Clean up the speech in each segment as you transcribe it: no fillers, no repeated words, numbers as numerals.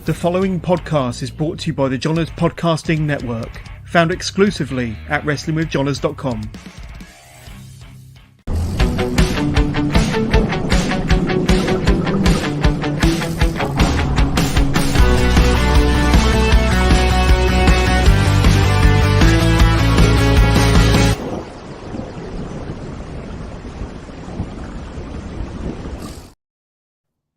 The following podcast is brought to you by the Johners Podcasting Network, found exclusively at WrestlingWithJohners.com.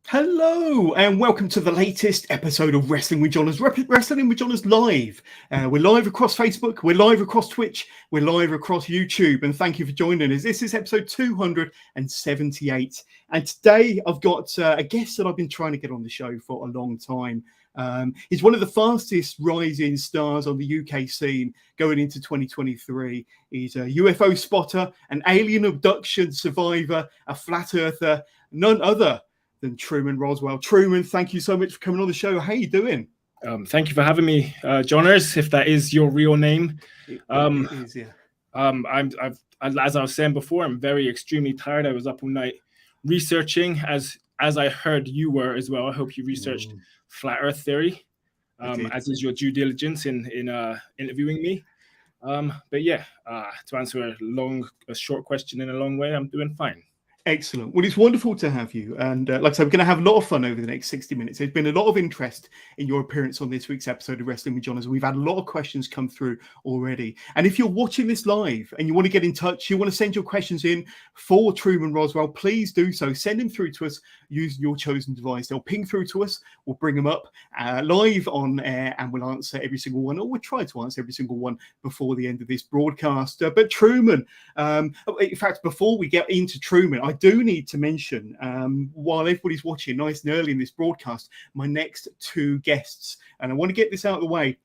Hello and welcome to the latest episode of Wrestling with Johners, Wrestling with Johners Live. We're live across Facebook, we're live across Twitch, we're live across YouTube, and thank you for joining us. This is episode 278, and today I've got a guest that I've been trying to get on the show for a long time. He's one of the fastest rising stars on the UK scene going into 2023. He's a UFO spotter, an alien abduction survivor, a flat earther, none other than Truman Roswell. Truman, thank you so much for coming on the show. How are you doing? Thank you for having me, Johners, if that is your real name. It is, yeah. As I was saying before, I'm extremely tired. I was up all night researching, as I heard you were as well. I hope you researched flat Earth theory, as is your due diligence in interviewing me. But yeah, to answer a short question in a long way, I'm doing fine. Excellent. Well, it's wonderful to have you. And like I said, we're going to have a lot of fun over the next 60 minutes. There's been a lot of interest in your appearance on this week's episode of Wrestling with Johners. We've had a lot of questions come through already. And if you're watching this live and you want to get in touch, you want to send your questions in for Truman Roswell, please do so. Send them through to us using your chosen device. They'll ping through to us. We'll bring them up live on air and we'll answer every single one, or we'll try to answer every single one before the end of this broadcast. But Truman, in fact, before we get into Truman, I do need to mention, while everybody's watching nice and early in this broadcast, my next two guests. And I want to get this out of the way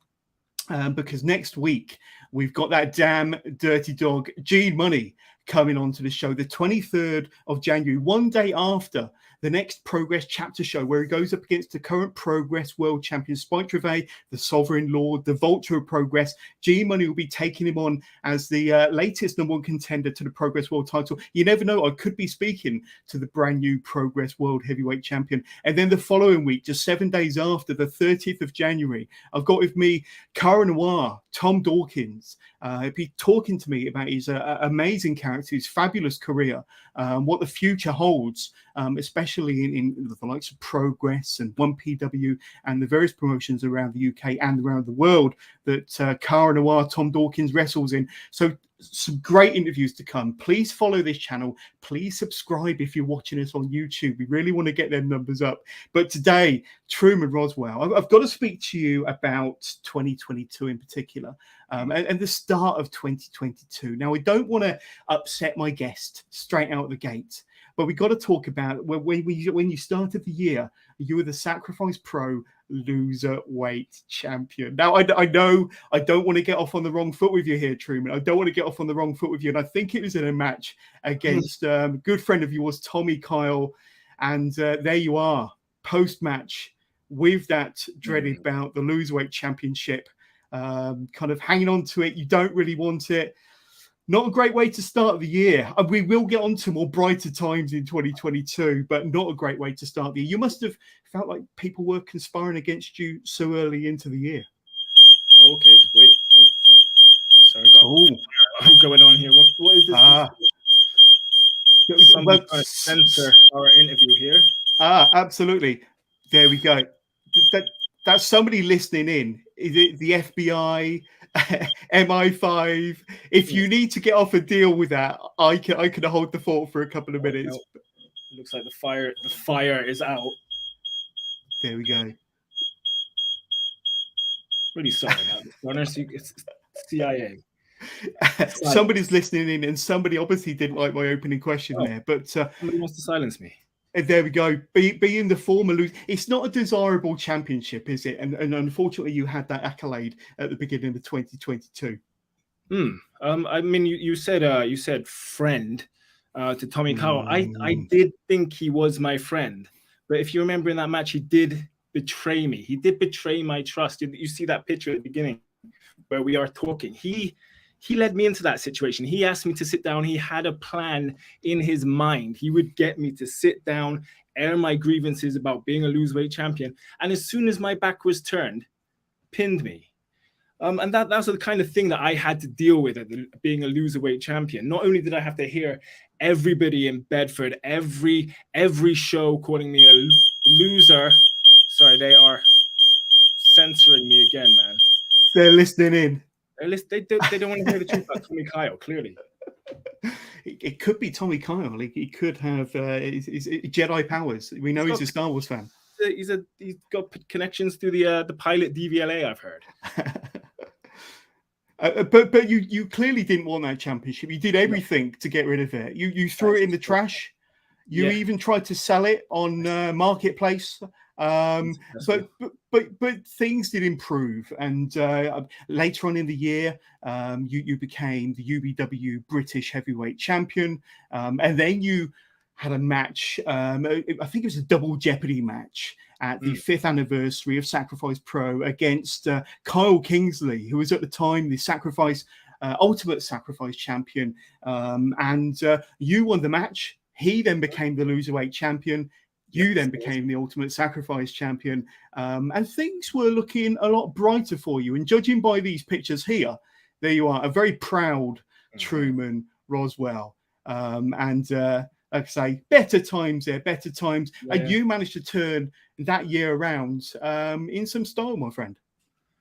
because next week we've got that damn dirty dog, Gene Money, coming onto the show the 23rd of January, one day after the next Progress Chapter show, where he goes up against the current Progress World Champion, Spike Trivet, the Sovereign Lord, the Vulture of Progress. Gene Money will be taking him on as the latest #1 contender to the Progress World title. You never know, I could be speaking to the brand new Progress World Heavyweight Champion. And then the following week, just 7 days after, the 30th of January, I've got with me Cara Noir, Tom Dawkins. He'll be talking to me about his amazing character, his fabulous career, what the future holds, especially in the likes of Progress and 1PW and the various promotions around the UK and around the world that Cara Noir, Tom Dawkins wrestles in. So some great interviews to come. Please follow this channel. Please subscribe if you're watching us on YouTube. We really want to get them numbers up. But today, Truman Roswell, I've got to speak to you about 2022 in particular, and the start of 2022. Now, I don't want to upset my guest straight out of the gate, but we've got to talk about when you started the year, you were the Sacrifice Pro Loserweight Champion. Now, I know I don't want to get off on the wrong foot with you here, Truman. I don't want to get off on the wrong foot with you. And I think it was in a match against a good friend of yours, Tommy Kyle. And there you are, post-match with that dreaded bout, the Loserweight Championship, kind of hanging on to it. You don't really want it. Not a great way to start the year. We will get on to more brighter times in 2022, but not a great way to start the year. You must have felt like people were conspiring against you so early into the year. Oh, okay, wait. Oh, sorry, I'm going on here. What is this? Somebody trying to censor our interview here. Absolutely. There we go. That's somebody listening in. Is it the FBI, MI5? If you need to get off a deal with that, I can hold the fort for a couple of minutes. No. Looks like the fire is out. There we go. Really sorry about this. It's CIA. Somebody's listening in, and somebody obviously didn't like my opening question there. But somebody wants to silence me. There we go. Being the former loser, it's not a desirable championship, is it? And unfortunately, you had that accolade at the beginning of 2022. I mean, you said friend to Tommy Kyle. I did think he was my friend, but if you remember in that match, he did betray me. He did betray my trust. You see that picture at the beginning where we are talking. He led me into that situation. He asked me to sit down. He had a plan in his mind. He would get me to sit down air my grievances about being a loserweight champion. And as soon as my back was turned, pinned me. And that's the kind of thing that I had to deal with being a loserweight champion. Not only did I have to hear everybody in Bedford, every show calling me a loser. Sorry, they are censoring me again, man. They're listening in. They don't want to hear the truth about Tommy Kyle, clearly. It could be Tommy Kyle. He could have his Jedi powers. We know he's a Star Wars fan. He's got connections through the pilot DVLA, I've heard. But you clearly didn't want that championship. You did everything to get rid of it. You threw it in the trash. You even tried to sell it on Marketplace. But things did improve, and later on in the year, you became the UBW British Heavyweight Champion, and then you had a match. I think it was a double jeopardy match at the 5th anniversary of Sacrifice Pro against Kyle Kingsley, who was at the time the Ultimate Sacrifice Champion, and you won the match. He then became the Loserweight Champion. You then became the Ultimate Sacrifice Champion, and things were looking a lot brighter for you. And judging by these pictures here, there you are, a very proud Truman Roswell. Like I say, better times there, better times. Yeah. And you managed to turn that year around in some style, my friend.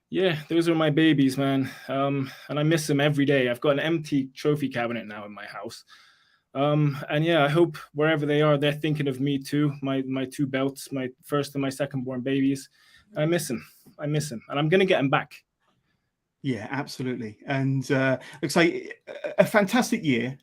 Yeah, those are my babies, man. And I miss them every day. I've got an empty trophy cabinet now in my house. And yeah, I hope wherever they are, they're thinking of me too. My 2 belts, my first and my second born babies. I miss them. And I'm going to get them back. Yeah, absolutely. And looks like a fantastic year.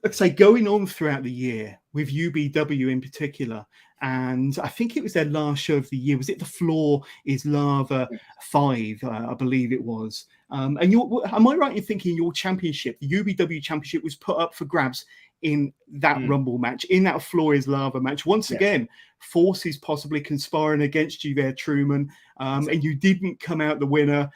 Let's say going on throughout the year with UBW in particular. And I think it was their last show of the year. Was it The Floor is Lava 5? I believe it was. And am I right in thinking your championship, the UBW championship, was put up for grabs in that Rumble match, in that Floor is Lava match? Once again, forces possibly conspiring against you there, Truman. And you didn't come out the winner.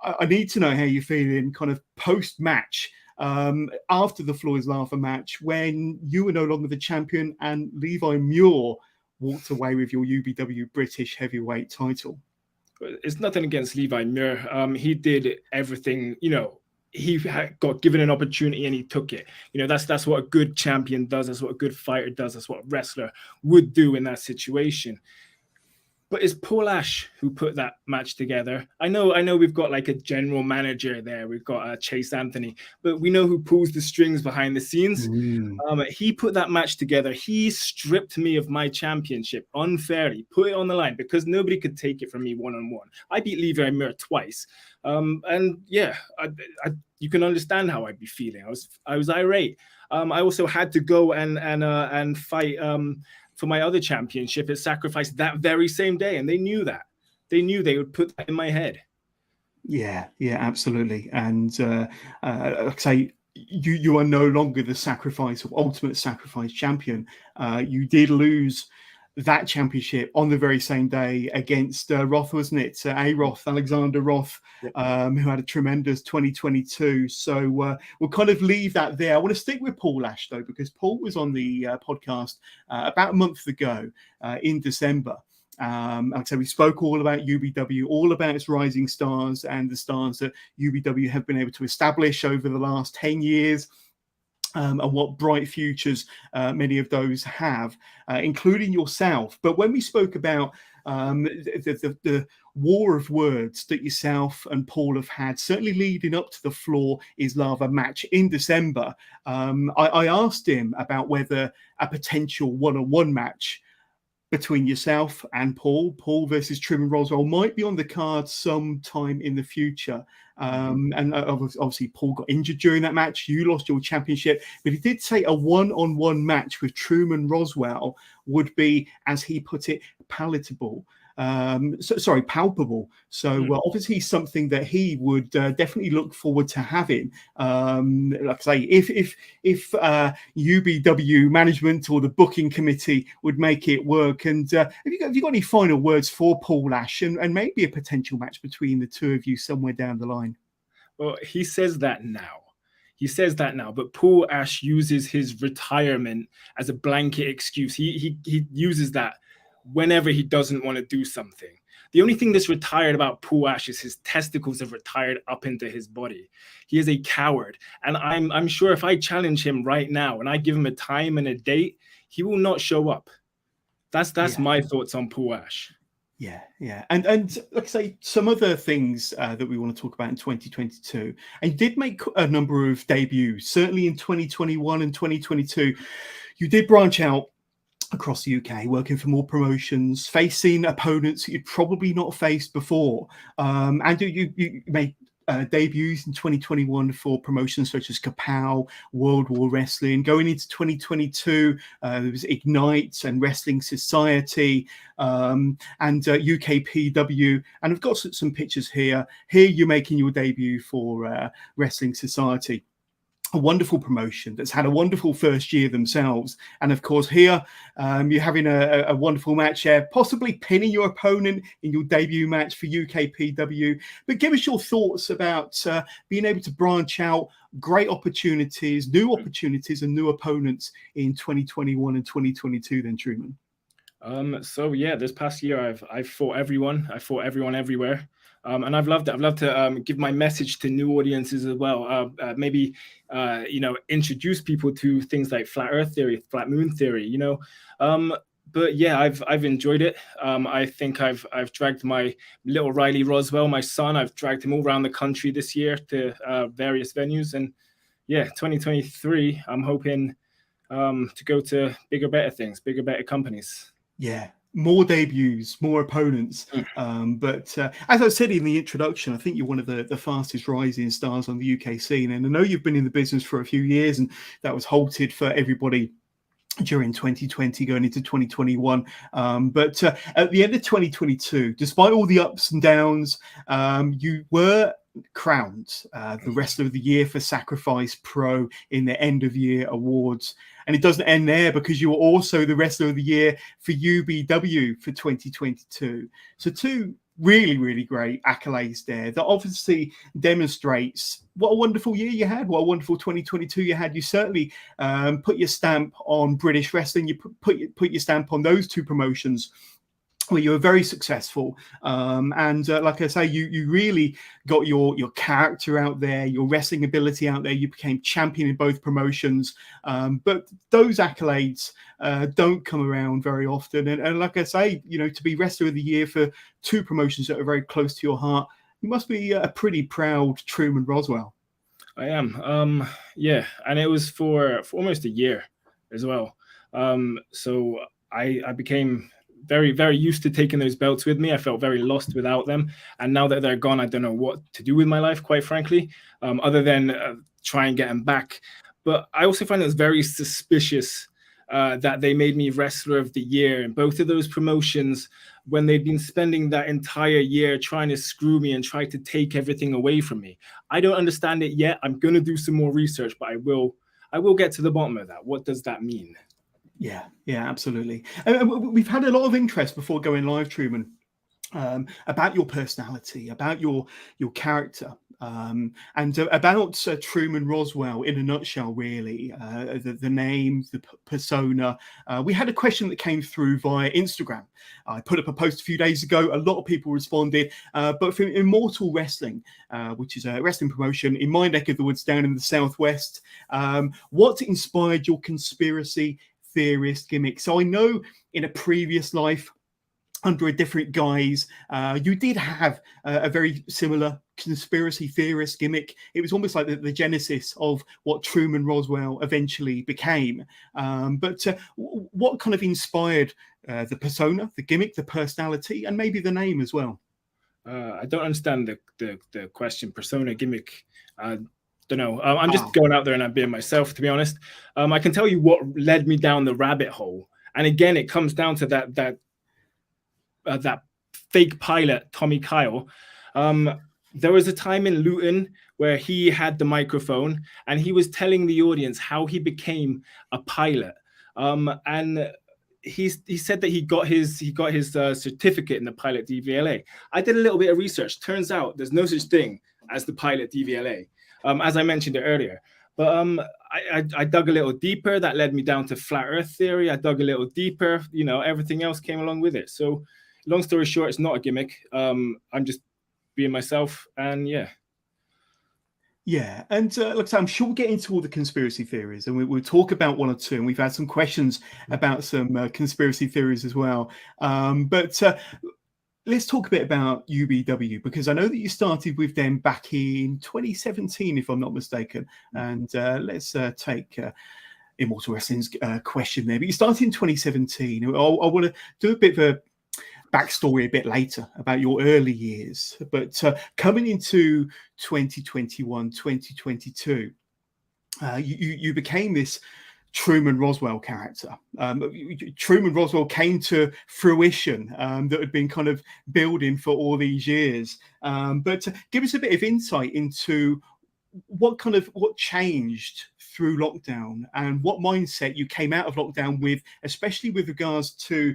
I need to know how you're feeling kind of post-match, after the Floor is Lava match, when you were no longer the champion and Levi Muir walked away with your UBW British heavyweight title. It's nothing against Levi Muir. He did everything, he got given an opportunity and he took it. That's what a good champion does. That's what a good fighter does. That's what a wrestler would do in that situation. But it's Paul Ash who put that match together. I know we've got like a general manager there. We've got Chase Anthony, but we know who pulls the strings behind the scenes. He put that match together. He stripped me of my championship unfairly, put it on the line because nobody could take it from me one-on-one. I beat Levi Muir twice. And yeah, you can understand how I'd be feeling. I was irate. I also had to go and fight for my other championship at Sacrifice that very same day. And they knew that. They knew they would put that in my head. Yeah, absolutely. And like I say, you are no longer the Sacrifice or Ultimate Sacrifice champion. You did lose that championship on the very same day against Roth, wasn't it? Alexander Roth, who had a tremendous 2022. So we'll kind of leave that there. I want to stick with Paul Ash, though, because Paul was on the podcast about a month ago in December. Like I said, we spoke all about UBW, all about its rising stars and the stars that UBW have been able to establish over the last 10 years. And what bright futures many of those have, including yourself. But when we spoke about the war of words that yourself and Paul have had, certainly leading up to the Floor is Lava match in December, I asked him about whether a potential one-on-one match between yourself and Paul versus Truman Roswell, might be on the card sometime in the future. And obviously Paul got injured during that match. You lost your championship, but he did say a one-on-one match with Truman Roswell would be, as he put it, palpable. So obviously something that he would definitely look forward to having. Like I say, if UBW management or the booking committee would make it work. And have you got any final words for Paul Ash and maybe a potential match between the two of you somewhere down the line? Well, he says that now. He says that now, but Paul Ash uses his retirement as a blanket excuse. He uses that whenever he doesn't want to do something. The only thing that's retired about Paul Ash is his testicles have retired up into his body. He is a coward. And I'm sure if I challenge him right now and I give him a time and a date, he will not show up. That's my thoughts on Paul Ash. Yeah. And like I say, some other things that we want to talk about in 2022. And you did make a number of debuts, certainly in 2021 and 2022. You did branch out across the UK, working for more promotions, facing opponents you'd probably not faced before. And you made debuts in 2021 for promotions such as Kapow, World War Wrestling. Going into 2022, there was Ignite and Wrestling Society, and UKPW. And I've got some pictures here. Here you're making your debut for Wrestling Society. A wonderful promotion that's had a wonderful first year themselves. And of course, here you're having a wonderful match there, possibly pinning your opponent in your debut match for UKPW. But give us your thoughts about being able to branch out, great opportunities, new opportunities and new opponents in 2021 and 2022 then, Truman. So yeah, this past year I've fought everyone. I fought everyone everywhere. And I've loved it. I've loved to give my message to new audiences as well. Maybe, introduce people to things like flat earth theory, flat moon theory, but yeah, I've enjoyed it. I think I've dragged my little Riley Roswell, my son, I've dragged him all around the country this year to various venues. And yeah, 2023, I'm hoping to go to bigger, better things, bigger, better companies. Yeah. More debuts, more opponents. But as I said in the introduction, I think you're one of the fastest rising stars on the UK scene. And I know you've been in the business for a few years, and that was halted for everybody during 2020 going into 2021. But at the end of 2022, despite all the ups and downs, you were crowned the Wrestler of the Year for Sacrifice Pro in the end of year awards. And it doesn't end there, because you were also the Wrestler of the Year for UBW for 2022. So two really, really great accolades there that obviously demonstrates what a wonderful year you had, what a wonderful 2022 you had. You certainly put your stamp on British wrestling. You put your stamp on those two promotions. Well, you were very successful, and like I say, you really got your character out there, your wrestling ability out there. You became champion in both promotions, but those accolades don't come around very often. And like I say, to be Wrestler of the Year for two promotions that are very close to your heart, you must be a pretty proud Truman Roswell. I am, yeah, and it was for almost a year as well. So I became very, very used to taking those belts with me. I felt very lost without them. And now that they're gone, I don't know what to do with my life, quite frankly, other than try and get them back. But I also find it was very suspicious that they made me Wrestler of the Year in both of those promotions when they'd been spending that entire year trying to screw me and try to take everything away from me. I don't understand it yet. I'm going to do some more research, but I will get to the bottom of that. What does that mean? Yeah, absolutely. We've had a lot of interest before going live, Truman, about your personality, about your character, and about Truman Roswell in a nutshell, really. The name, the persona. We had a question that came through via Instagram. I put up a post a few days ago. A lot of people responded, but from Immortal Wrestling, which is a wrestling promotion in my neck of the woods down in the Southwest, what inspired your conspiracy theorist gimmick? So I know in a previous life, under a different guise, you did have a very similar conspiracy theorist gimmick. It was almost like the genesis of what Truman Roswell eventually became. But what kind of inspired the persona, the gimmick, the personality, and maybe the name as well? I don't understand the question. Persona, gimmick. Don't know. I'm just going out there and I'm being myself, to be honest. I can tell you what led me down the rabbit hole. And again, it comes down to that fake pilot, Tommy Kyle. There was a time in Luton where he had the microphone and he was telling the audience how he became a pilot. And he said that he got his certificate in the pilot DVLA. I did a little bit of research. Turns out there's no such thing as the pilot DVLA. As I mentioned it earlier. But I dug a little deeper. That led me down to flat Earth theory. I dug a little deeper. You know, everything else came along with it. So, long story short, it's not a gimmick. I'm just being myself, and yeah. Yeah, and look, I'm sure we'll get into all the conspiracy theories, and we'll talk about one or two, and we've had some questions about some conspiracy theories as well. But let's talk a bit about UBW, because I know that you started with them back in 2017, if I'm not mistaken. And let's take Immortal Wrestling's question there. But you started in 2017. I want to do a bit of a backstory a bit later about your early years. But coming into 2021, 2022, you became this Truman Roswell character. Truman Roswell came to fruition that had been kind of building for all these years. But give us a bit of insight into what changed through lockdown and what mindset you came out of lockdown with, especially with regards to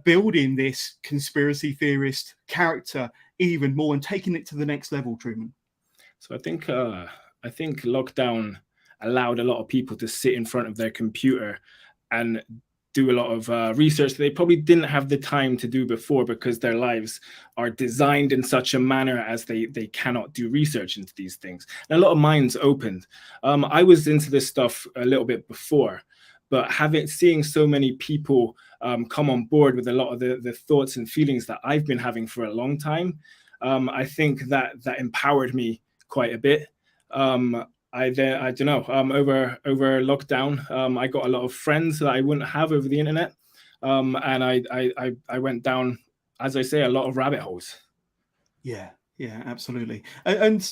building this conspiracy theorist character even more and taking it to the next level, Truman. So I think lockdown allowed a lot of people to sit in front of their computer and do a lot of research that they probably didn't have the time to do before, because their lives are designed in such a manner as they cannot do research into these things. And a lot of minds opened. I was into this stuff a little bit before, but seeing so many people come on board with a lot of the thoughts and feelings that I've been having for a long time, I think that empowered me quite a bit. I don't know, over lockdown, I got a lot of friends that I wouldn't have over the internet. And I went down, as I say, a lot of rabbit holes. Yeah, absolutely. And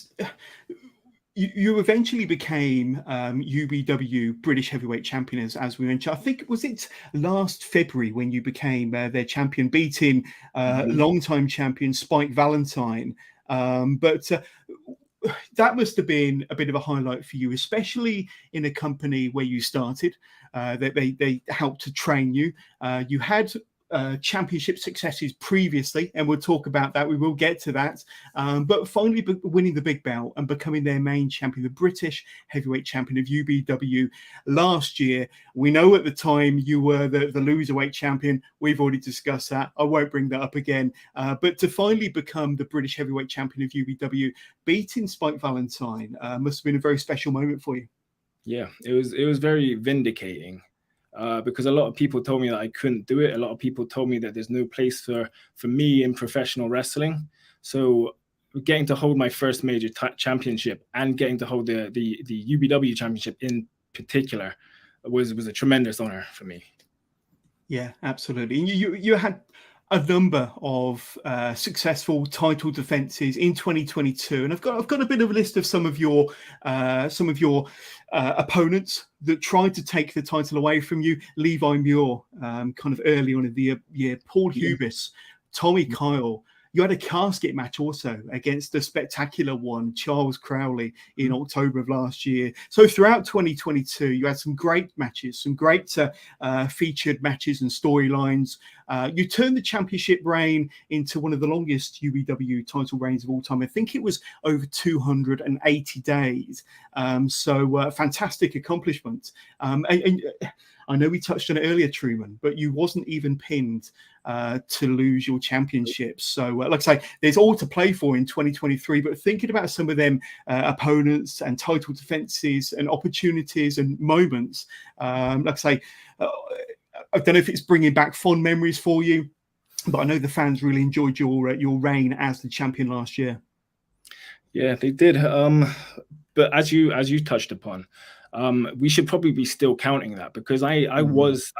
you eventually became UBW British Heavyweight Champion, as we mentioned. I think, was it last February when you became their champion, beating longtime champion Spike Valentine. But that must have been a bit of a highlight for you, especially in a company where you started. They helped to train you. You had championship successes previously, and we'll talk about that. We will get to that. But finally winning the big belt and becoming their main champion, the British Heavyweight Champion of UBW last year. We know at the time you were the Loserweight Champion. We've already discussed that. I won't bring that up again. But to finally become the British Heavyweight Champion of UBW, beating Spike Valentine, must have been a very special moment for you. Yeah, it was very vindicating. Because a lot of people told me that I couldn't do it. A lot of people told me that there's no place for me in professional wrestling. So getting to hold my first major championship and getting to hold the UBW championship in particular was a tremendous honor for me. Yeah, absolutely. And you had a number of successful title defenses in 2022, and I've got a bit of a list of some of your opponents that tried to take the title away from you. Levi Muir, kind of early on in the year. Paul Hubis, Tommy Kyle. You had a casket match also against the spectacular one, Charles Crowley, in October of last year. So throughout 2022, you had some great matches, some great featured matches and storylines. You turned the championship reign into one of the longest UBW title reigns of all time. I think it was over 280 days. So fantastic accomplishment. And I know we touched on it earlier, Truman, but you wasn't even pinned to lose your championship. So, like I say, there's all to play for in 2023. But thinking about some of them opponents and title defenses and opportunities and moments, like I say, I don't know if it's bringing back fond memories for you, but I know the fans really enjoyed your reign as the champion last year. Yeah, they did. But as you touched upon, we should probably be still counting that, because I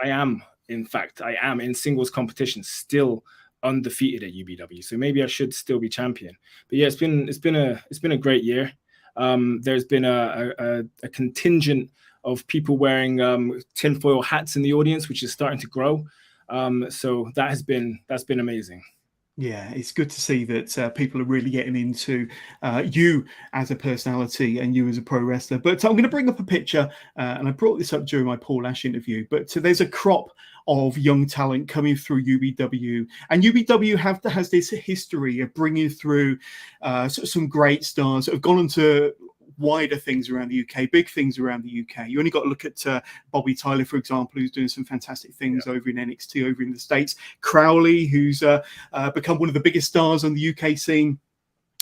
am in singles competition still undefeated at UBW. So maybe I should still be champion. But yeah, it's been a great year. There's been a contingent of people wearing tinfoil hats in the audience, which is starting to grow. So that's been amazing. Yeah, it's good to see that people are really getting into you as a personality and you as a pro wrestler. But I'm going to bring up a picture, and I brought this up during my Paul Ash interview. But there's a crop of young talent coming through UBW, and UBW has this history of bringing through some great stars that have gone on to wider things around the UK, big things around the UK. You only got to look at Bobby Tyler, for example, who's doing some fantastic things over in NXT over in the States. Crowley, who's become one of the biggest stars on the UK scene.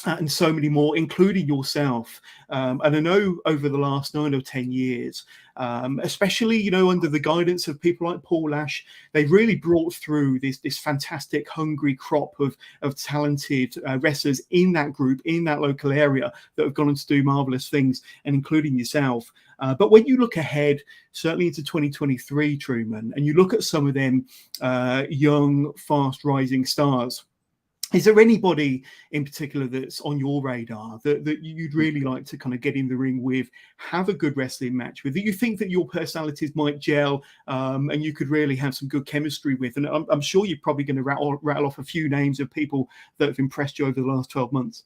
And so many more, including yourself. And I know over the last 9 or 10 years, especially, you know, under the guidance of people like Paul Ash, they've really brought through this fantastic, hungry crop of talented wrestlers in that group, in that local area, that have gone on to do marvelous things, and including yourself. But when you look ahead, certainly into 2023, Truman, and you look at some of them young, fast rising stars, is there anybody in particular that's on your radar that you'd really like to kind of get in the ring with, have a good wrestling match with, that you think that your personalities might gel and you could really have some good chemistry with? And I'm sure you're probably going to rattle off a few names of people that have impressed you over the last 12 months.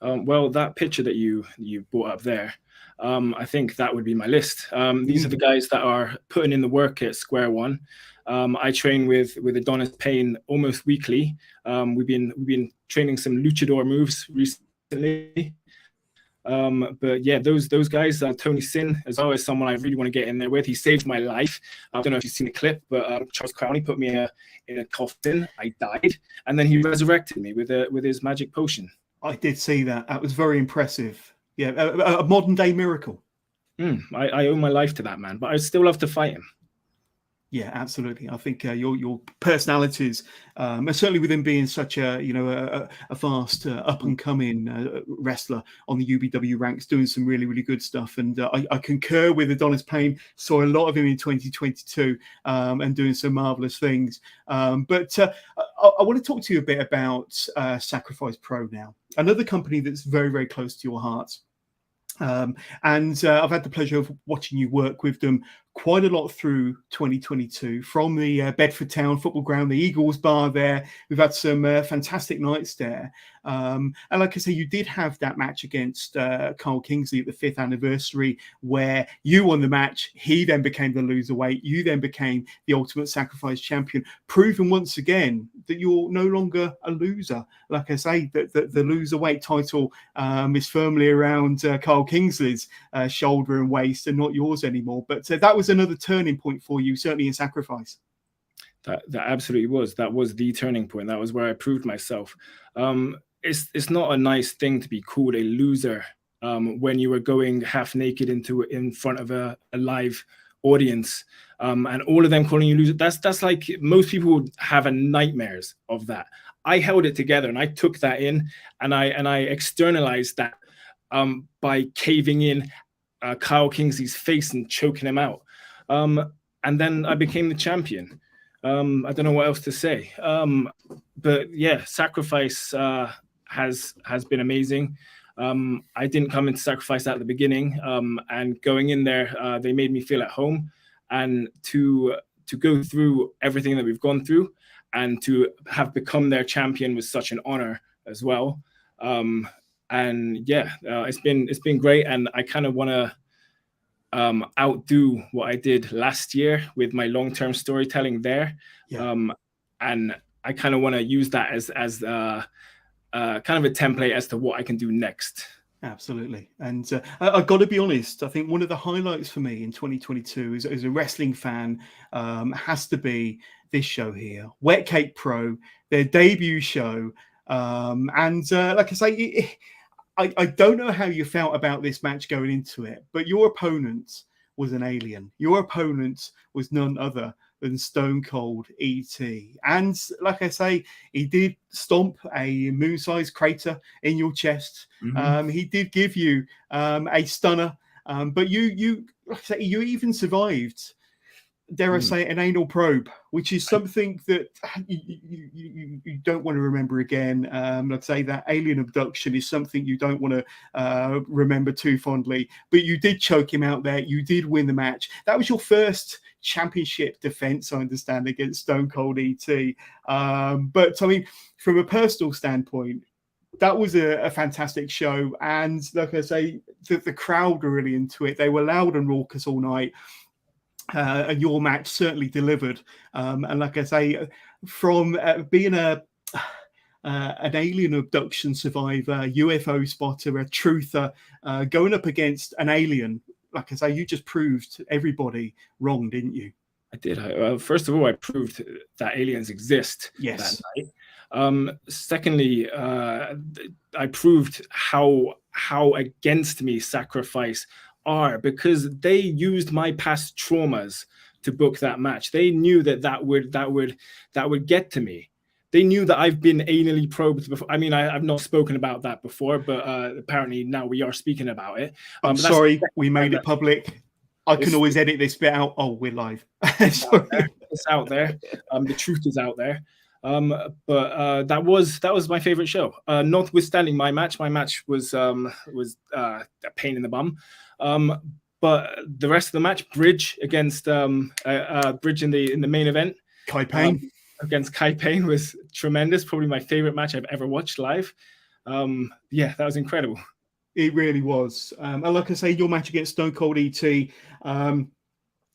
Well, that picture that you brought up there, I think that would be my list. These are the guys that are putting in the work at square one. I train with Adonis Payne almost weekly. We've been training some luchador moves recently. But yeah, those guys, Tony Sin as well, is someone I really want to get in there with. He saved my life. I don't know if you've seen the clip, but Charles Crowley put me in a coffin. I died, and then he resurrected me with his magic potion. I did see that. That was very impressive. Yeah, a modern day miracle. I owe my life to that man, but I still love to fight him. Yeah, absolutely. I think your personalities, and certainly with him being such a fast up and coming wrestler on the UBW ranks, doing some really, really good stuff. And I concur with Adonis Payne. Saw a lot of him in 2022 and doing some marvelous things. But I want to talk to you a bit about Sacrifice Pro now, another company that's very, very close to your heart. And I've had the pleasure of watching you work with them quite a lot through 2022, from the Bedford Town football ground, the Eagles bar there. We've had some fantastic nights there. And like I say, you did have that match against Carl Kingsley at the 5th anniversary, where you won the match. He then became the loserweight. You then became the Ultimate Sacrifice Champion, proving once again that you're no longer a loser. Like I say, that the loserweight title is firmly around Carl Kingsley's shoulder and waist, and not yours anymore. But that was another turning point for you, certainly in Sacrifice. That absolutely was. That was the turning point. That was where I proved myself. It's not a nice thing to be called a loser when you were going half naked in front of a live audience, and all of them calling you loser. That's like, most people would have nightmares of that. I held it together and I took that in, and I externalized that by caving in Kyle Kingsley's face and choking him out. And then I became the champion. I don't know what else to say. But yeah, Sacrifice has been amazing. I didn't come into Sacrifice at the beginning, and going in there, they made me feel at home. And to go through everything that we've gone through, and to have become their champion was such an honor as well. And yeah, it's been great, and I kind of want to outdo what I did last year with my long-term storytelling there. And I kind of want to use that as kind of a template as to what I can do next. Absolutely. And I've got to be honest, I think one of the highlights for me in 2022 as a wrestling fan has to be this show here, Wet Cake Pro, their debut show. And like I say, I don't know how you felt about this match going into it, but your opponent was an alien. Your opponent was none other than Stone Cold E.T. And like I say, he did stomp a moon-sized crater in your chest. Mm-hmm. He did give you a stunner, but you like I say, you even survived, dare I say, an anal probe, which is something that you don't want to remember again. Let's say that alien abduction is something you don't want to remember too fondly. But you did choke him out there. You did win the match. That was your first championship defense, I understand, against Stone Cold E.T. But I mean, from a personal standpoint, that was a fantastic show. And like I say, the crowd were really into it. They were loud and raucous all night. And your match certainly delivered. And like I say, from being a an alien abduction survivor, UFO spotter, a truther, going up against an alien. Like I say, you just proved everybody wrong, didn't you? I did. First of all, I proved that aliens exist that night. Secondly, I proved how against me Sacrifice are, because they used my past traumas to book that match. They knew that would get to me. They knew that I've been anally probed before. I mean, I've not spoken about that before, but apparently now we are speaking about it. I'm sorry, we made it public. I can always edit this bit out. Oh, we're live. It's out there. The truth is out there. But that was my favorite show. Notwithstanding my match was a pain in the bum. But the rest of the match, Bridge against Bridge in the main event, Kai Payne against Kai Payne, was tremendous. Probably my favorite match I've ever watched live. Yeah, that was incredible. It really was. And like I say, your match against Stone Cold E.T.,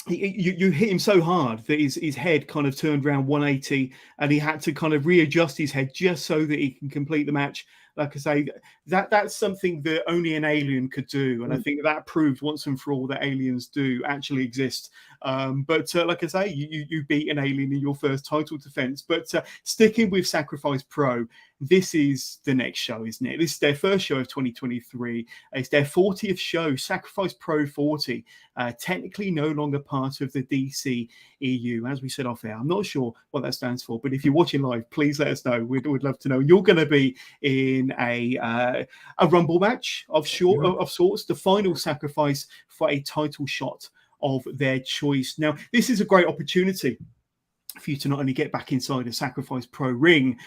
you hit him so hard that his head kind of turned around 180, and he had to kind of readjust his head just so that he can complete the match. Like I say, that's something that only an alien could do, and I think that proved once and for all that aliens do actually exist. But like I say, you beat an alien in your first title defense. But sticking with Sacrifice Pro, this is the next show, isn't it? This is their first show of 2023. It's their 40th show, Sacrifice Pro 40. Technically no longer part of the DC EU, as we said off air. I'm not sure what that stands for, but if you're watching live, please let us know. We'd love to know. You're going to be in a rumble match of sorts, the final sacrifice for a title shot of their choice. Now, this is a great opportunity for you to not only get back inside a Sacrifice Pro ring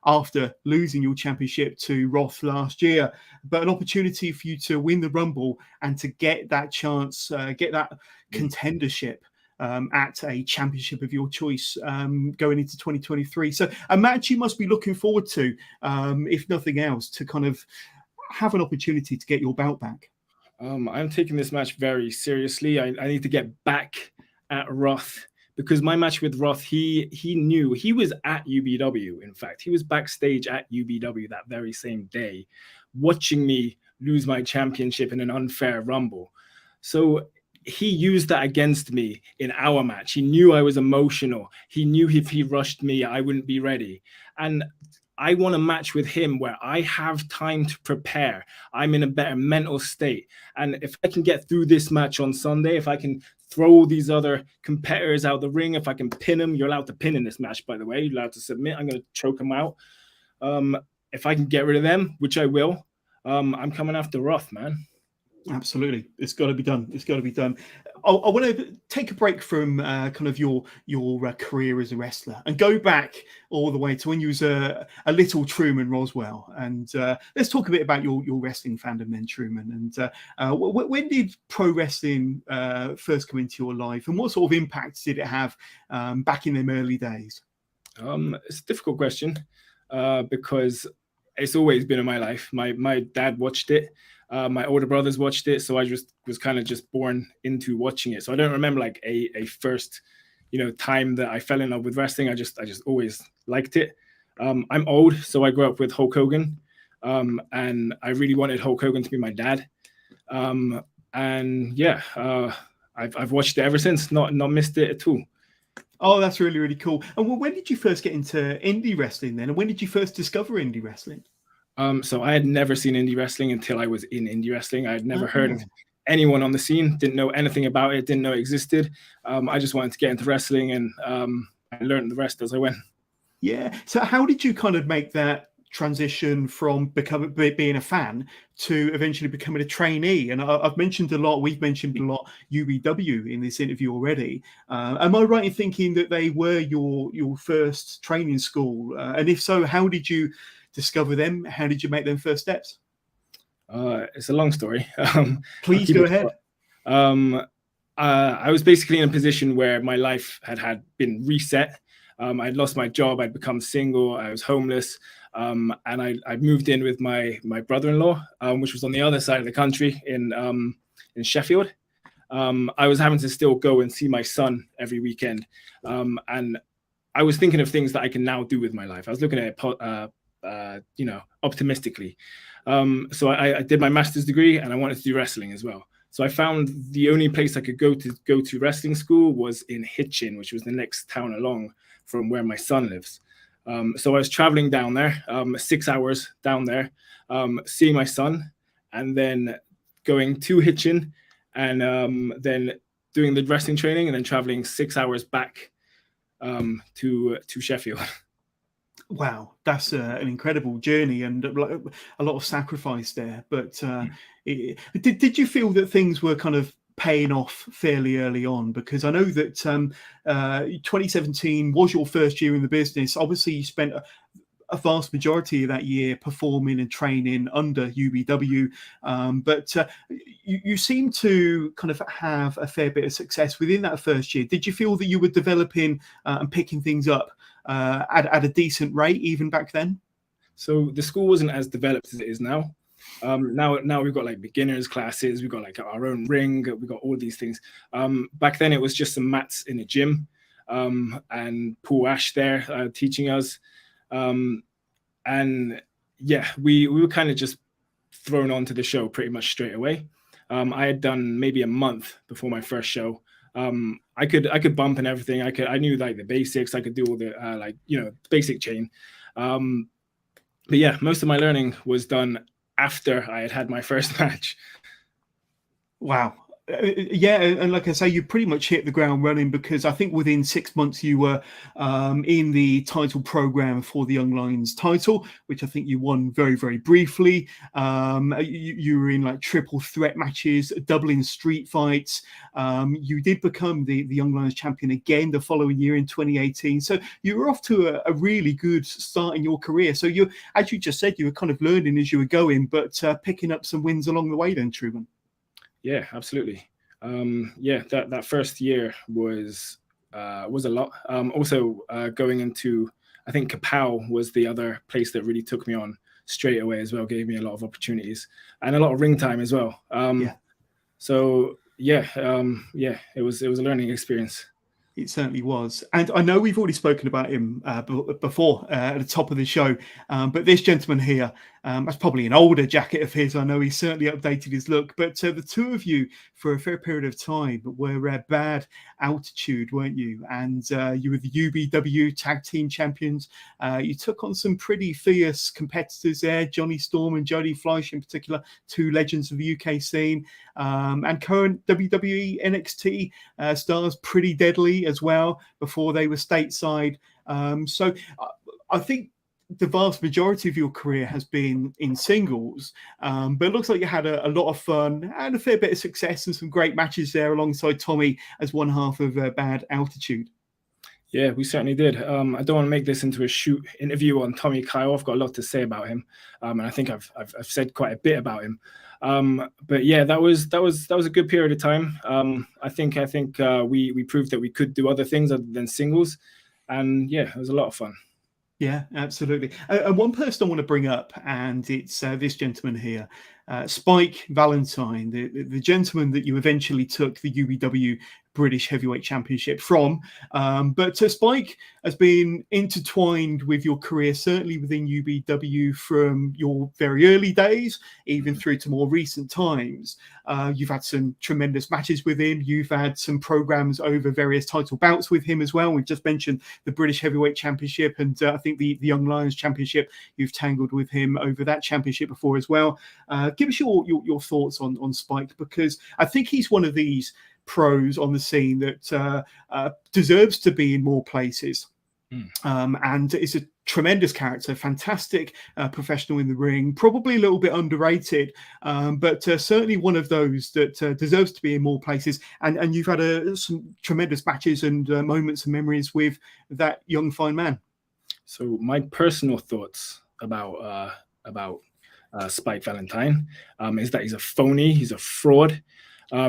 after losing your championship to Roth last year, but an opportunity for you to win the Rumble and to get that chance, get that contendership at a championship of your choice going into 2023. So a match you must be looking forward to, if nothing else, to kind of have an opportunity to get your belt back. I'm taking this match very seriously. I need to get back at Roth, because my match with Roth, he knew. He was at UBW, in fact. He was backstage at UBW that very same day, watching me lose my championship in an unfair Rumble. So he used that against me in our match. He knew I was emotional. He knew if he rushed me, I wouldn't be ready. And I want a match with him where I have time to prepare. I'm in a better mental state. And if I can get through this match on Sunday, if I can throw these other competitors out the ring, if I can pin them — you're allowed to pin in this match, by the way, you're allowed to submit. I'm going to choke them out. If I can get rid of them, which I will, I'm coming after Roth, man. Absolutely. It's got to be done. It's got to be done. I want to take a break from kind of your career as a wrestler and go back all the way to when you was a little Truman Roswell. And let's talk a bit about your wrestling fandom then, Truman. And when did pro wrestling first come into your life, and what sort of impact did it have back in them early days? It's a difficult question because it's always been in my life. My dad watched it. My older brothers watched it, so I just was kind of just born into watching it. So I don't remember like a first, time that I fell in love with wrestling. I just always liked it. I'm old, so I grew up with Hulk Hogan, and I really wanted Hulk Hogan to be my dad. And yeah, I've watched it ever since. Not missed it at all. Oh, that's really, really cool. And when did you first get into indie wrestling then? And when did you first discover indie wrestling? So I had never seen indie wrestling until I was in indie wrestling. I had never heard of anyone on the scene, didn't know anything about it, didn't know it existed. I just wanted to get into wrestling, and I learned the rest as I went. Yeah. So how did you kind of make that transition from being a fan to eventually becoming a trainee? And we've mentioned a lot UBW in this interview already. Am I right in thinking that they were your first training school? And if so, how did you discover them? How did you make them first steps? It's a long story. Please go ahead. I was basically in a position where my life had been reset. I'd lost my job. I'd become single. I was homeless. And I moved in with my brother-in-law, which was on the other side of the country in Sheffield. I was having to still go and see my son every weekend. And I was thinking of things that I can now do with my life. I was looking at it, optimistically. So I did my master's degree, and I wanted to do wrestling as well. So I found the only place I could go to wrestling school was in Hitchin, which was the next town along from where my son lives. So I was traveling down there, 6 hours down there, seeing my son, and then going to Hitchin, and then doing the wrestling training, and then traveling 6 hours back to Sheffield. Wow, that's an incredible journey and a lot of sacrifice there. But did you feel that things were kind of paying off fairly early on? Because I know that 2017 was your first year in the business. Obviously, you spent a vast majority of that year performing and training under UBW, but you seem to kind of have a fair bit of success within that first year. Did you feel that you were developing and picking things up at a decent rate even back then? So the school wasn't as developed as it is now. Now we've got like beginners classes, we've got like our own ring, we've got all these things. Back then it was just some mats in a gym, and Paul Ash there teaching us. And yeah, we were kind of just thrown onto the show pretty much straight away. I had done maybe a month before my first show. I could bump and everything. I knew like the basics. I could do all the basic chain. But yeah, most of my learning was done after I had my first match. Wow. Yeah, and like I say, you pretty much hit the ground running, because I think within 6 months you were in the title program for the Young Lions title, which I think you won very, very briefly. You were in like triple threat matches, doubling street fights. You did become the Young Lions champion again the following year in 2018. So you were off to a really good start in your career. So you, as you just said, you were kind of learning as you were going, but picking up some wins along the way then, Truman. Yeah, absolutely. That first year was a lot. Also, going into, I think Kapow was the other place that really took me on straight away as well, gave me a lot of opportunities and a lot of ring time as well. So it was a learning experience. It certainly was. And I know we've already spoken about him before at the top of the show, but this gentleman here, that's probably an older jacket of his. I know he's certainly updated his look, but the two of you for a fair period of time were bad altitude, weren't you? And you were the UBW tag team champions. You took on some pretty fierce competitors there, Johnny Storm and Jody Fleisch in particular, two legends of the UK scene, and current WWE NXT stars, Pretty Deadly as well, before they were stateside. So I think the vast majority of your career has been in singles, but it looks like you had a lot of fun and a fair bit of success and some great matches there alongside Tommy as one half of Bad Altitude. Yeah, we certainly did. I don't want to make this into a shoot interview on Tommy Kyle. I've got a lot to say about him, and I think I've said quite a bit about him. But yeah, that was a good period of time. I think we proved that we could do other things other than singles, and yeah, it was a lot of fun. Yeah, absolutely. And one person I want to bring up, and it's this gentleman here, Spike Valentine, the gentleman that you eventually took the UBW British Heavyweight Championship from. But Spike has been intertwined with your career, certainly within UBW from your very early days, even through to more recent times. You've had some tremendous matches with him. You've had some programs over various title bouts with him as well. We've just mentioned the British Heavyweight Championship, and I think the Young Lions Championship. You've tangled with him over that championship before as well. Give us your thoughts on Spike, because I think he's one of these pros on the scene that deserves to be in more places. And is a tremendous character, fantastic professional in the ring, probably a little bit underrated, but certainly one of those that deserves to be in more places. And you've had some tremendous matches and moments and memories with that young fine man. So my personal thoughts about Spike Valentine is that he's a phony, he's a fraud.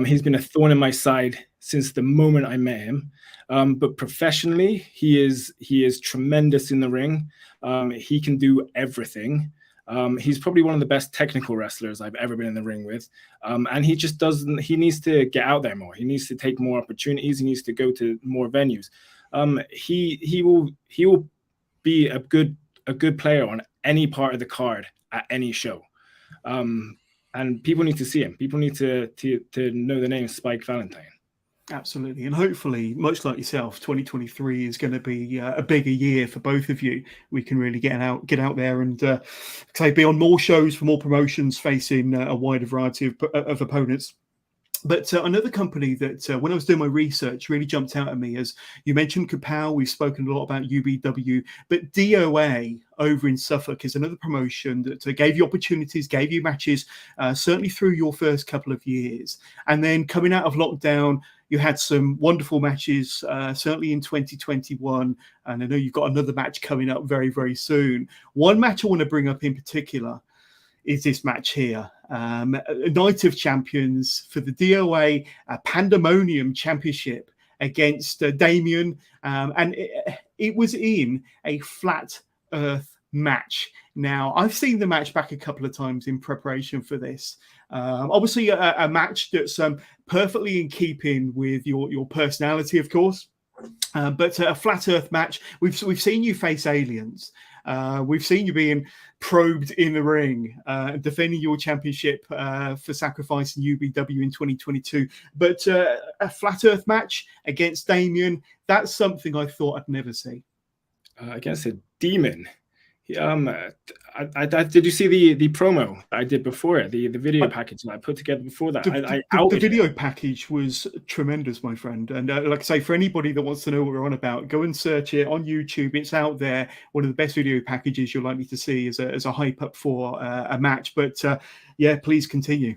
He's been a thorn in my side since the moment I met him. But professionally, he is tremendous in the ring. He can do everything. He's probably one of the best technical wrestlers I've ever been in the ring with. And he just doesn't, he needs to get out there more. He needs to take more opportunities. He needs to go to more venues. he will be a good player on any part of the card at any show. And people need to see him. People need to know the name Spike Valentine. Absolutely. And hopefully, much like yourself, 2023 is going to be a bigger year for both of you. We can really get out there and be on more shows for more promotions, facing a wider variety of opponents. But another company that, when I was doing my research, really jumped out at me, as you mentioned Kapow, we've spoken a lot about UBW, but DOA over in Suffolk is another promotion that gave you opportunities, gave you matches, certainly through your first couple of years. And then coming out of lockdown, you had some wonderful matches, certainly in 2021. And I know you've got another match coming up very, very soon. One match I want to bring up in particular is this match here. A Night of Champions for the DOA Pandemonium Championship against Damien. And it was in a flat earth match. Now, I've seen the match back a couple of times in preparation for this. Obviously, a match that's perfectly in keeping with your personality, of course. But a flat earth match. We've seen you face aliens. We've seen you being probed in the ring, defending your championship for Sacrifice and UBW in 2022. But a flat earth match against Damien, that's something I thought I'd never see. Against a demon. Did you see the promo I did before it, the video package that I put together before that? The video package was tremendous, my friend. And like I say, for anybody that wants to know what we're on about, go and search it on YouTube. It's out there. One of the best video packages you're likely to see as a hype up for a match. But yeah, please continue.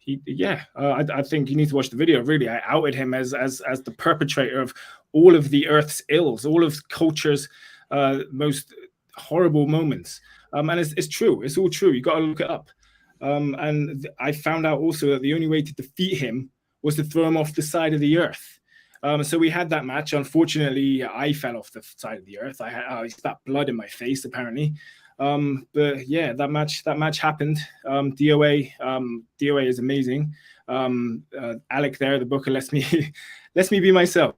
I think you need to watch the video. Really, I outed him as the perpetrator of all of the Earth's ills, all of culture's most horrible moments. And it's true. It's all true. You got to look it up. And I found out also that the only way to defeat him was to throw him off the side of the earth. So we had that match. Unfortunately, I fell off the side of the earth. I spat blood in my face, apparently. But yeah, that match happened. DOA is amazing. Alec there, the booker, lets me be myself.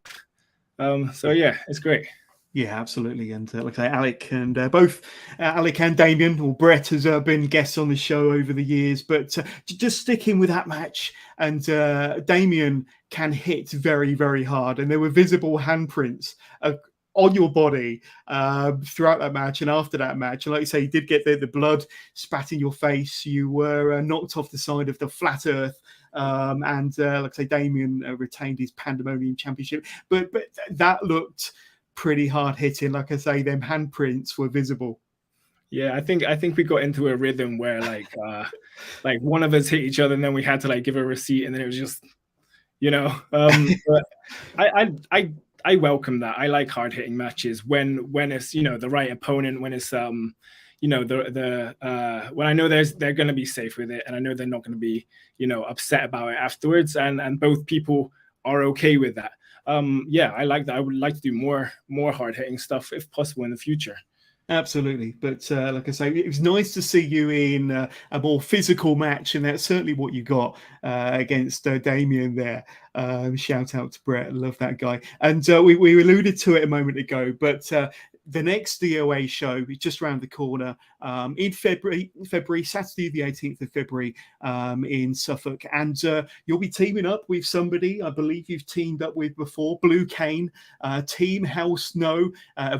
So yeah, it's great. Yeah, absolutely. And like I say, Alec and both Alec and Damien, or Brett, has been guests on the show over the years. But just sticking with that match, and Damien can hit very, very hard. And there were visible handprints on your body throughout that match and after that match. And like you say, you did get the blood spat in your face. You were knocked off the side of the flat earth. And like I say, Damien retained his Pandemonium Championship. But that looked pretty hard hitting. Like I say, them handprints were visible. Yeah, I think we got into a rhythm where like one of us hit each other and then we had to like give a receipt, and then it was just, but I welcome that. I like hard hitting matches when it's, the right opponent, when it's when I know they're going to be safe with it, and I know they're not going to be, upset about it afterwards, and both people are okay with that. Yeah, I like that. I would like to do more hard hitting stuff if possible in the future. Absolutely. But like I say, it was nice to see you in a more physical match, and that's certainly what you got against Damien there. Shout out to Brett. I love that guy. And we alluded to it a moment ago, but the next DOA show is just around the corner in February, Saturday the 18th of February in Suffolk. And you'll be teaming up with somebody I believe you've teamed up with before, Blue Cane, Team Hell Snow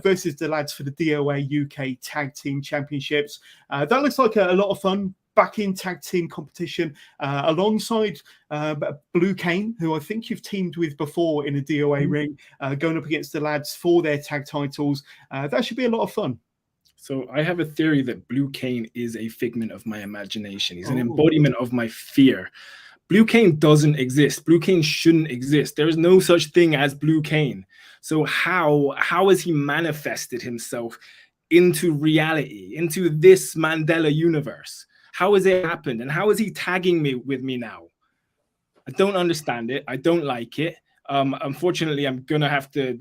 versus the lads for the DOA UK Tag Team Championships. That looks like a lot of fun. Back in tag team competition alongside Blue Cane, who I think you've teamed with before in a DOA ring, going up against the lads for their tag titles. That should be a lot of fun. So I have a theory that Blue Cane is a figment of my imagination. He's an embodiment of my fear. Blue Cane doesn't exist. Blue Cane shouldn't exist. There is no such thing as Blue Cane. So how has he manifested himself into reality, into this Mandela universe? How has it happened? And how is he tagging with me now? I don't understand it. I don't like it. Unfortunately, I'm going to have to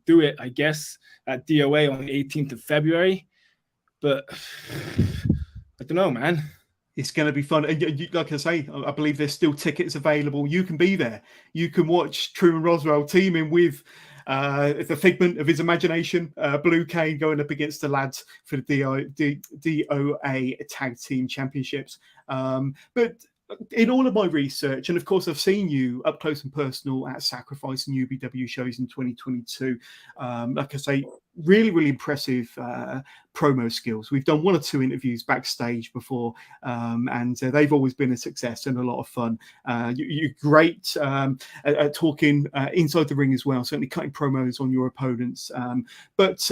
do it, I guess, at DOA on the 18th of February. But I don't know, man. It's going to be fun. And like I say, I believe there's still tickets available. You can be there. You can watch Truman Roswell teaming with the figment of his imagination. Blue Cane going up against the lads for the DOA Tag Team Championships. But in all of my research, and of course, I've seen you up close and personal at Sacrifice and UBW shows in 2022. Like I say, really, really impressive promo skills. We've done 1 or 2 interviews backstage before, and they've always been a success and a lot of fun. You're great at talking inside the ring as well, certainly cutting promos on your opponents. But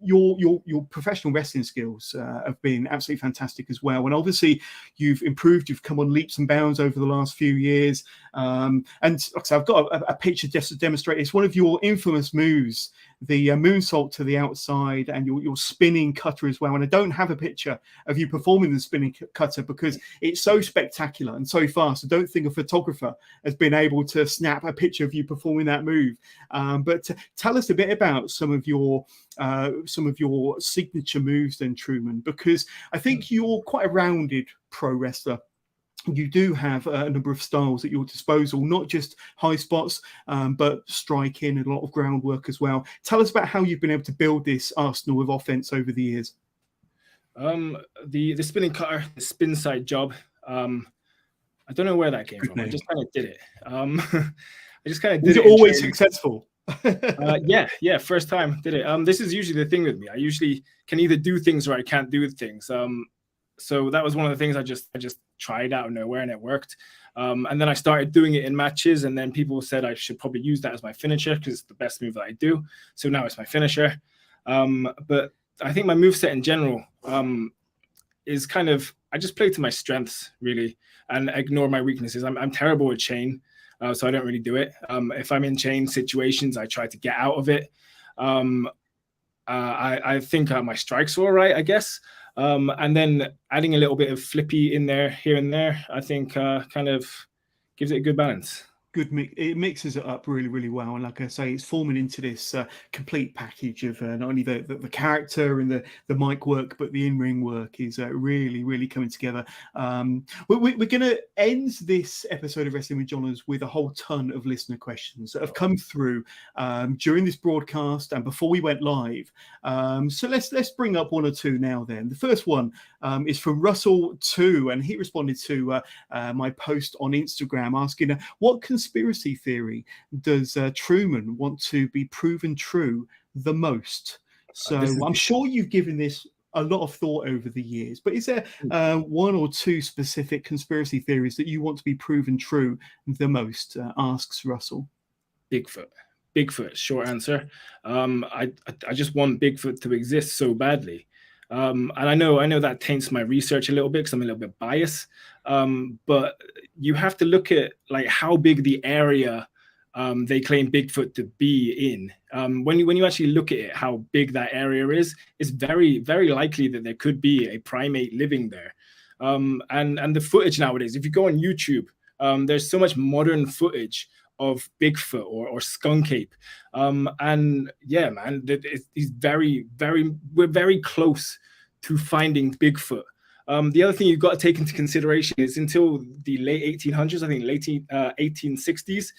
your professional wrestling skills have been absolutely fantastic as well. And obviously, you've improved. You've come on leaps and bounds over the last few years. And like I said, I've got a picture just to demonstrate. It's one of your infamous moves, the moonsault to the outside, and your spinning cutter as well. And I don't have a picture of you performing the spinning cutter because it's so spectacular and so fast. I don't think a photographer has been able to snap a picture of you performing that move. But tell us a bit about some of your signature moves then, Truman, because I think you're quite a rounded pro wrestler. You do have a number of styles at your disposal, not just high spots, but striking and a lot of groundwork as well. Tell us about how you've been able to build this arsenal of offense over the years. The spinning cutter, the spin side job. I don't know where that came from. I just kind of did it. I just kind of did it. Was it always successful? Yeah. First time did it. This is usually the thing with me. I usually can either do things or I can't do things. So that was one of the things I just tried out of nowhere, and it worked. And then I started doing it in matches, and then people said I should probably use that as my finisher because it's the best move that I do. So now it's my finisher. But I think my moveset in general is kind of, I just play to my strengths really and ignore my weaknesses. I'm terrible at chain, so I don't really do it. If I'm in chain situations, I try to get out of it. I think my strikes are all right, I guess. And then adding a little bit of flippy in there, here and there, I think kind of gives it a good balance. Good mix. It mixes it up really, really well. And like I say, it's forming into this complete package of not only the character and the mic work, but the in-ring work is really, really coming together. We're going to end this episode of Wrestling with Johners with a whole ton of listener questions that have come through during this broadcast and before we went live. So let's bring up 1 or 2 now then. The first one is from Russell 2, and he responded to my post on Instagram asking, what conspiracy theory does Truman want to be proven true the most? So I'm sure you've given this a lot of thought over the years, but is there 1 or 2 specific conspiracy theories that you want to be proven true the most? Asks Russell. Bigfoot, short answer. I just want Bigfoot to exist so badly. And I know that taints my research a little bit because I'm a little bit biased. But you have to look at like how big the area they claim Bigfoot to be in. When you actually look at it, how big that area is, it's very, very likely that there could be a primate living there. And the footage nowadays, if you go on YouTube, there's so much modern footage of Bigfoot or skunk ape. And yeah, man, he's we're very close to finding Bigfoot. The other thing you've got to take into consideration is until the late 1800s, I think late 1860s,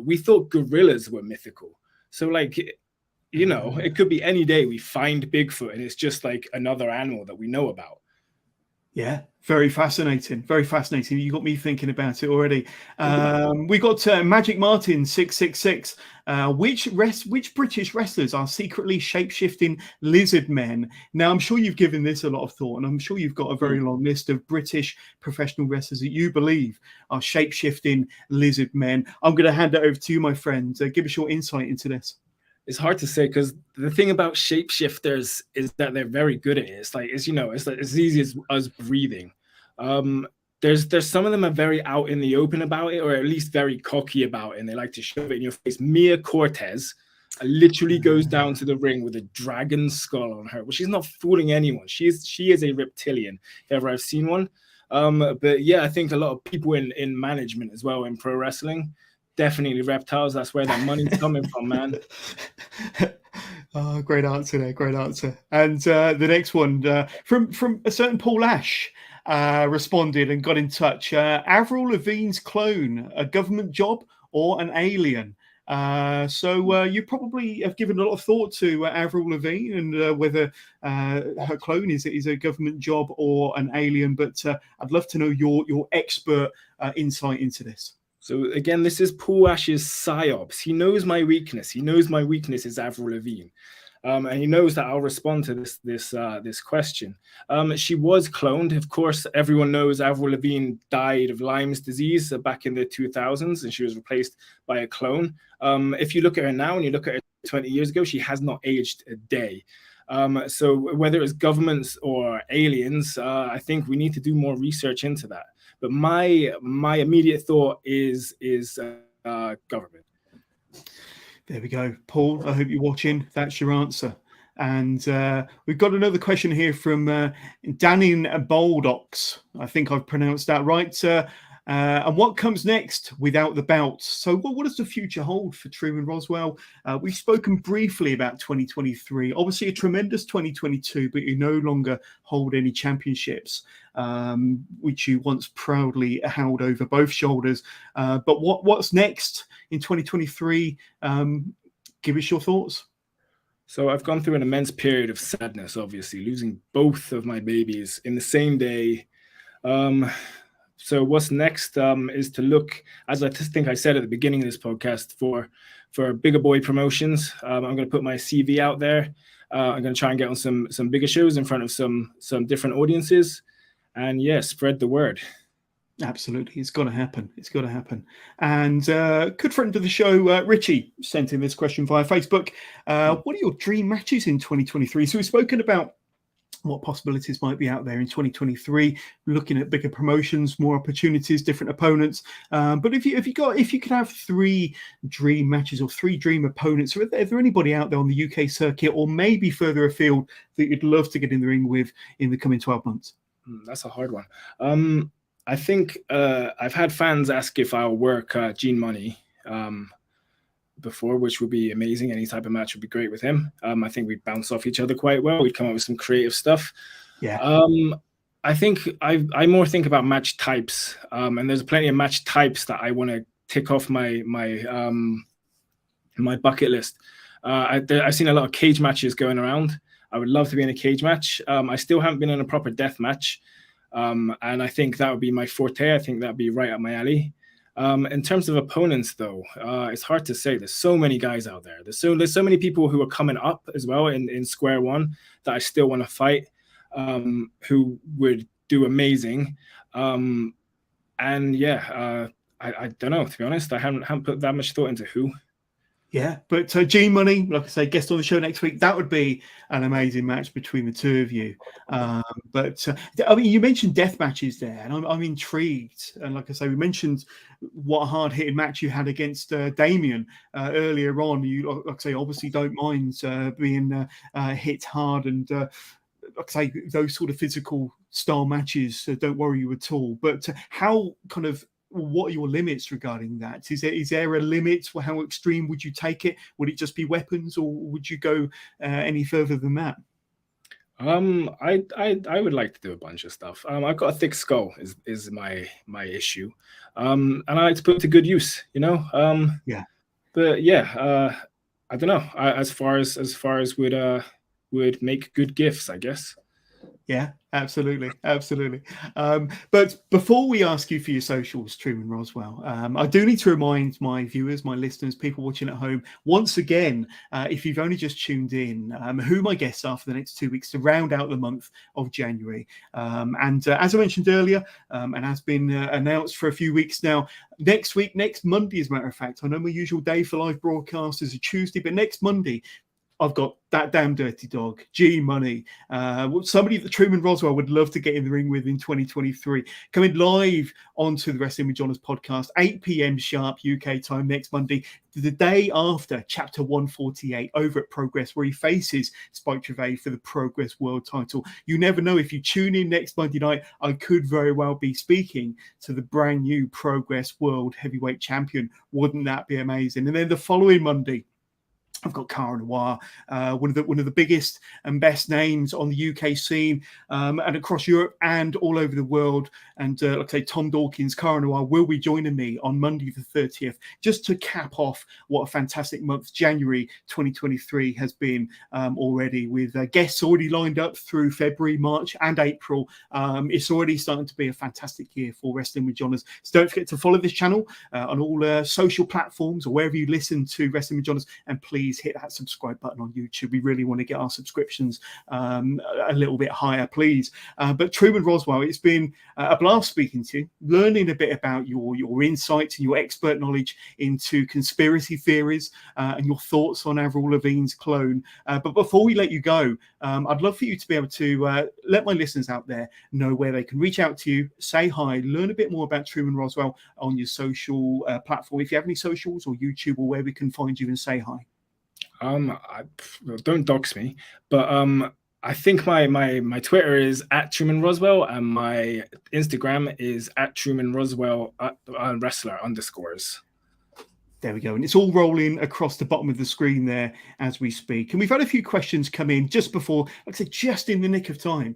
we thought gorillas were mythical. So like, you know, it could be any day we find Bigfoot and it's just like another animal that we know about. Yeah, very fascinating. Very fascinating. You got me thinking about it already. We got Magic Martin 666. Which British wrestlers are secretly shape-shifting lizard men? Now, I'm sure you've given this a lot of thought, and I'm sure you've got a very long list of British professional wrestlers that you believe are shape-shifting lizard men. I'm going to hand it over to you, my friend. Give us your insight into this. It's hard to say because the thing about shapeshifters is that they're very good at it. It's like, it's like as easy as us breathing. There's some of them are very out in the open about it, or at least very cocky about it, and they like to shove it in your face. Mia Cortez literally goes down to the ring with a dragon skull on her. Well, she's not fooling anyone. She is a reptilian, if ever I've seen one. But yeah, I think a lot of people in management as well in pro wrestling. Definitely reptiles. That's where that money's coming from, man. Oh, great answer there. Great answer. And the next one from a certain Paul Ash responded and got in touch. Avril Lavigne's clone, a government job or an alien? So you probably have given a lot of thought to Avril Lavigne and whether her clone is a government job or an alien. But I'd love to know your expert insight into this. So again, this is Paul Ash's psyops. He knows my weakness. He knows my weakness is Avril Lavigne. And he knows that I'll respond to this question. She was cloned. Of course, everyone knows Avril Lavigne died of Lyme's disease back in the 2000s, and she was replaced by a clone. If you look at her now and you look at her 20 years ago, she has not aged a day. So whether it's governments or aliens, I think we need to do more research into that. But my immediate thought is government. There we go. Paul, I hope you're watching. That's your answer. And we've got another question here from Damien Boldox. I think I've pronounced that right. And what comes next without the bout? So what does the future hold for Truman Roswell? We've spoken briefly about 2023. Obviously a tremendous 2022, but you no longer hold any championships, which you once proudly held over both shoulders. But what's next in 2023? Give us your thoughts. So I've gone through an immense period of sadness, obviously, losing both of my babies in the same day. So what's next is to look, as I think I said at the beginning of this podcast, for bigger boy promotions. I'm going to put my CV out there. I'm going to try and get on some bigger shows in front of some different audiences, and spread the word. Absolutely, it's got to happen. It's got to happen. And good friend of the show, Richie, sent in this question via Facebook. What are your dream matches in 2023? So we've spoken about what possibilities might be out there in 2023, looking at bigger promotions, more opportunities, different opponents. But if you could have 3 dream matches or 3 dream opponents, are there anybody out there on the UK circuit or maybe further afield that you'd love to get in the ring with in the coming 12 months? That's a hard one. I think I've had fans ask if I'll work Gene Money before, which would be amazing. Any type of match would be great with him. I think we'd bounce off each other quite well. We'd come up with some creative stuff. Yeah. I think I more think about match types, and there's plenty of match types that I want to tick off my bucket list. I've seen a lot of cage matches going around. I would love to be in a cage match. I still haven't been in a proper death match, and I think that would be my forte. I think that'd be right up my alley. In terms of opponents, though, it's hard to say. There's so many guys out there. There's so many people who are coming up as well in square one that I still want to fight, who would do amazing. I don't know, to be honest. I haven't put that much thought into who. Yeah, but Gene Money, like I say, guest on the show next week. That would be an amazing match between the two of you. But I mean, you mentioned death matches there, and I'm intrigued. And like I say, we mentioned what a hard-hitting match you had against Damien earlier on. You, like I say, obviously don't mind being hit hard, and like I say, those sort of physical style matches don't worry you at all. But how kind of what are your limits regarding that? Is there a limit? How extreme would you take it? Would it just be weapons, or would you go any further than that? I would like to do a bunch of stuff. I've got a thick skull is my issue, and I like to put it to good use. Yeah. But I don't know. As far as would make good gifts, I guess. Yeah, absolutely. But before we ask you for your socials, Truman Roswell, I do need to remind my viewers, my listeners, people watching at home, once again, if you've only just tuned in, who my guests are for the next 2 weeks to round out the month of January. And as I mentioned earlier, and has been announced for a few weeks now, next Monday, as a matter of fact, I know my usual day for live broadcast is a Tuesday, but next Monday, I've got that damn dirty dog, G Money, somebody that Truman Roswell would love to get in the ring with in 2023. Coming live onto the Wrestling with Jonas podcast, 8 p.m. sharp UK time next Monday, the day after Chapter 148 over at Progress, where he faces Spike Trivet for the Progress World title. You never know. If you tune in next Monday night, I could very well be speaking to the brand new Progress World Heavyweight Champion. Wouldn't that be amazing? And then the following Monday, I've got Cara Noir, one of the biggest and best names on the UK scene, and across Europe and all over the world. And like I say, Tom Dawkins, Cara Noir will be joining me on Monday the 30th, just to cap off what a fantastic month January 2023 has been already, with guests already lined up through February, March, and April. It's already starting to be a fantastic year for Wrestling with Johners. So don't forget to follow this channel on all social platforms or wherever you listen to Wrestling with Johners, and please hit that subscribe button on YouTube. We really want to get our subscriptions a little bit higher, please. But Truman Roswell, it's been a blast speaking to you, learning a bit about your insights and your expert knowledge into conspiracy theories and your thoughts on Avril Lavigne's clone. But before we let you go, I'd love for you to be able to let my listeners out there know where they can reach out to you, say hi, learn a bit more about Truman Roswell on your social platform. If you have any socials or YouTube or where we can find you and say hi. Don't dox me, but I think my Twitter is @TrumanRoswell and my Instagram is @TrumanRoswell wrestler _. There we go. And it's all rolling across the bottom of the screen there as we speak. And we've had a few questions come in just before, like I said, just in the nick of time.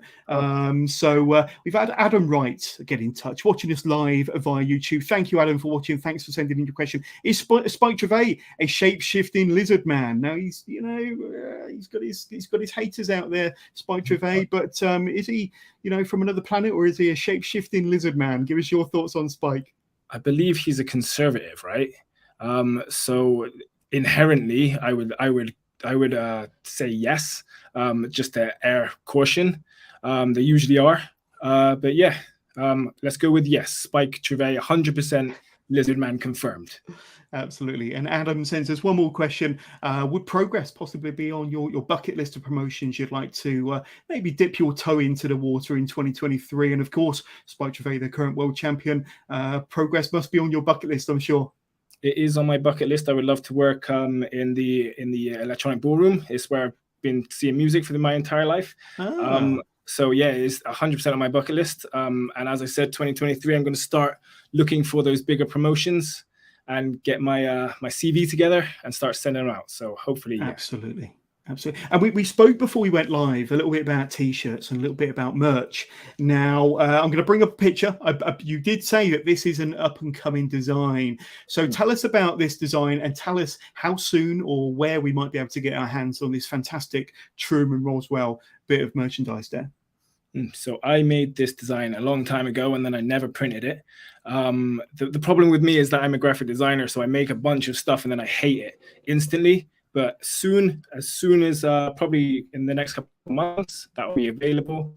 So we've had Adam Wright get in touch, watching us live via YouTube. Thank you, Adam, for watching. Thanks for sending in your question. Is Spike Gervais a shape-shifting lizard man? Now, he's got his haters out there, Spike Gervais, but is he, from another planet, or is he a shape-shifting lizard man? Give us your thoughts on Spike. I believe he's a conservative, right? So inherently, I would say yes, just to air caution. They usually are, but yeah, let's go with yes. Spike Gervais, 100% lizard man confirmed. Absolutely. And Adam sends us one more question. Would Progress possibly be on your bucket list of promotions you'd like to maybe dip your toe into the water in 2023? And of course, Spike Gervais, the current world champion, Progress must be on your bucket list, I'm sure. It is on my bucket list. I would love to work in the electronic ballroom. It's where I've been seeing music for my entire life. So yeah, it's 100% on my bucket list. And as I said, 2023, I'm going to start looking for those bigger promotions and get my my CV together and start sending them out. So hopefully, yeah. Absolutely. And we spoke before we went live a little bit about T-shirts and a little bit about merch. Now, I'm going to bring up a picture. You did say that this is an up-and-coming design. So tell us about this design and tell us how soon or where we might be able to get our hands on this fantastic Truman Roswell bit of merchandise there. So I made this design a long time ago, and then I never printed it. The problem with me is that I'm a graphic designer, so I make a bunch of stuff and then I hate it instantly. But as soon as probably in the next couple of months, that will be available.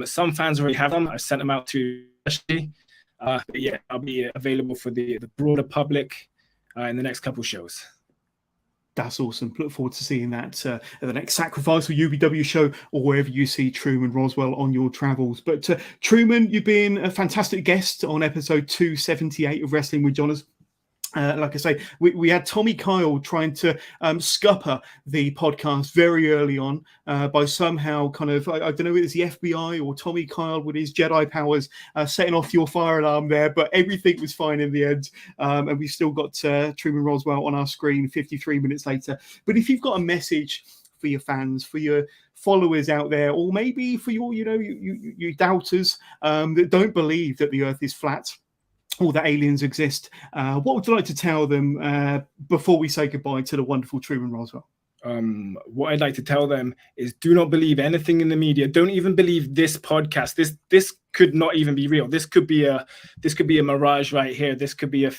Some fans already have them. I sent them out to but yeah, I'll be available for the broader public in the next couple of shows. That's awesome. Look forward to seeing that at the next Sacrifice or UBW show, or wherever you see Truman Roswell on your travels. But Truman, you've been a fantastic guest on episode 278 of Wrestling with Johners. Like I say, we had Tommy Kyle trying to scupper the podcast very early on by somehow kind of, I don't know if it was the FBI or Tommy Kyle with his Jedi powers setting off your fire alarm there, but everything was fine in the end. And we've still got Truman Roswell on our screen 53 minutes later. But if you've got a message for your fans, for your followers out there, or maybe for your, you doubters that don't believe that the earth is flat, or that aliens exist, what would you like to tell them before we say goodbye to the wonderful Truman Roswell? What I'd like to tell them is do not believe anything in the media. Don't even believe this podcast. This could not even be real. This could be a mirage right here. This could be a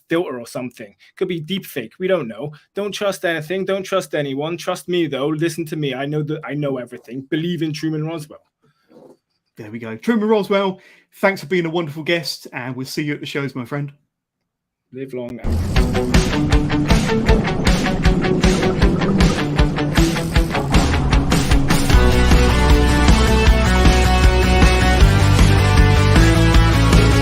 filter or something. Could be deep fake. We don't know. Don't trust anything. Don't trust anyone. Trust me though. Listen to me. I know everything. Believe in Truman Roswell. There we go. Truman Roswell, thanks for being a wonderful guest, and we'll see you at the shows, my friend. Live long.